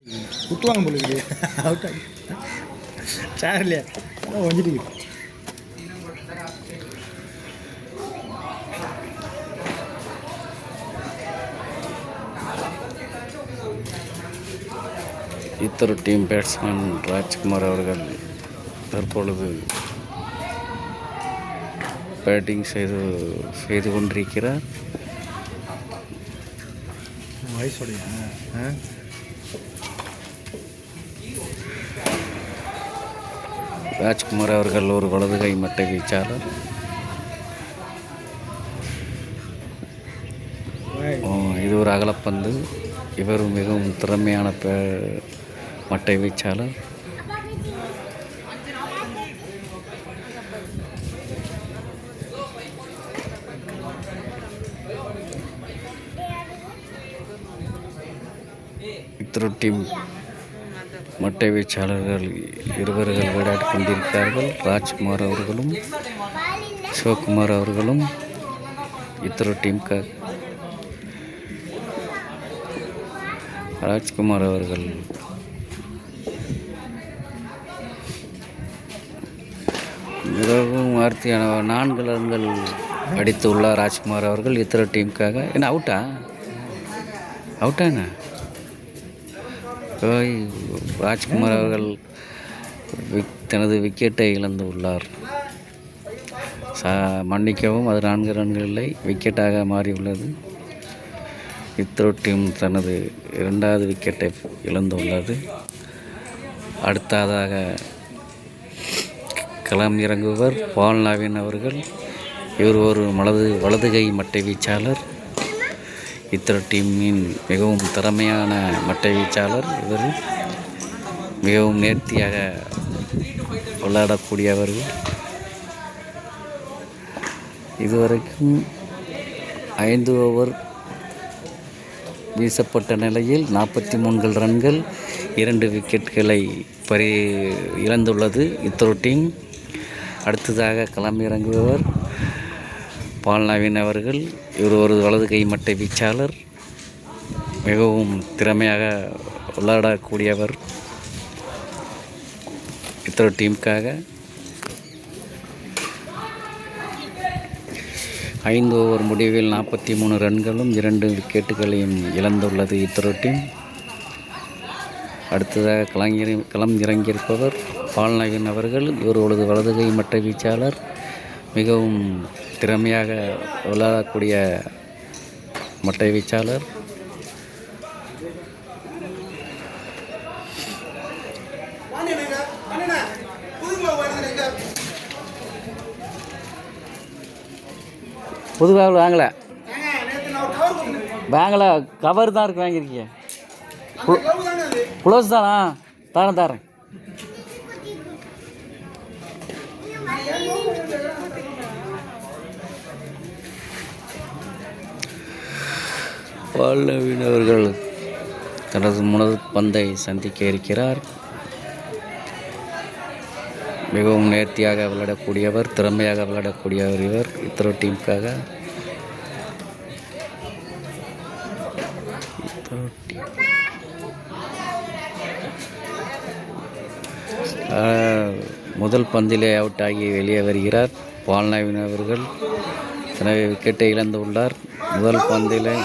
குத்துவாங்க போல இருக்குது. அவுட் ஆகி சேர் இல்லையா வந்துட்டு இத்தொரு டீம் பேட்ஸ்மேன் ராஜ்குமார் அவர்கள் தற்பொழுது பேட்டிங் செய்து கொண்டிருக்கிறார். வயசுடைய ராஜ்குமார் அவர்கள் ஒரு வலது கை மட்டை வீச்சாளர். இது ஒரு அகலப்பந்து. இவர் மிகவும் திறமையான மட்டை வீச்சாளர். இத்தொரு டீம் மட்டை வீச்சாளர்கள் இருவர்கள் விளையாடி கொண்டிருக்கிறார்கள். ராஜ்குமார் அவர்களும் சிவகுமார் அவர்களும் இத்தொரு டீமுக்கு ராஜ்குமார் அவர்கள் மிகவும் வார்த்தையான 4 ரன்கள் அடித்துள்ளார் ராஜ்குமார் அவர்கள் இத்தொரு டீமுக்காக. என்ன அவுட்டாங்க ராஜ்குமார் அவர்கள் தனது விக்கெட்டை இழந்து உள்ளார். மன்னிக்கவும், அது 4 ரன்கள் இல்லை, விக்கெட்டாக மாறியுள்ளது. இத்தொரு டீம் தனது 2வது விக்கெட்டை இழந்துள்ளது. அடுத்ததாக களம் இறங்குவர் பால் நவீன் அவர்கள். இவர் ஒரு வலது கை மட்டை வீச்சாளர். இத்தொரு டீமின் மிகவும் திறமையான மட்டை வீச்சாளர். இவர் மிகவும் நேர்த்தியாக விளையாடக்கூடியவர்கள். இதுவரைக்கும் 5 ஓவர் வீசப்பட்ட நிலையில் 43 ரன்கள் 2 விக்கெட்டுகளை இழந்துள்ளது இத்தொரு டீம். அடுத்ததாக களம் இறங்குபவர் பால் நவீன் அவர்கள். இவர் ஒரு வலது கை மட்டை வீச்சாளர். மிகவும் திறமையாக விளையாடக்கூடியவர் இத்தொரு டீமுக்காக. 5 ஓவர் முடிவில் 43 ரன்களும் 2 விக்கெட்டுகளையும் இழந்துள்ளது இத்தொரு டீம். அடுத்ததாக களம் இறங்கியிருப்பவர் பால் நவீன் அவர்கள். இவர் ஒரு வலது கை மட்டை வீச்சாளர். மிகவும் திறமையாக விளையாடக்கூடிய மட்டை வீச்சாளர். புது கவர் வாங்கலை கவர் தான் இருக்கு. வாங்கியிருக்கீங்க க்ளோஸ் தானா? தரேன். பால் நவீன் அவர்கள் தனது முதல் பந்தை சந்திக்க இருக்கிறார். மிகவும் நேர்த்தியாக விளையாடக்கூடியவர், திறமையாக விளையாடக்கூடியவர் இவர் இத்தொரு டீமுக்காக. முதல் பந்திலே அவுட் ஆகி வெளியே வருகிறார் பால் நவீன் அவர்கள். தனது விக்கெட்டை இழந்து உள்ளார் முதல் பந்திலே.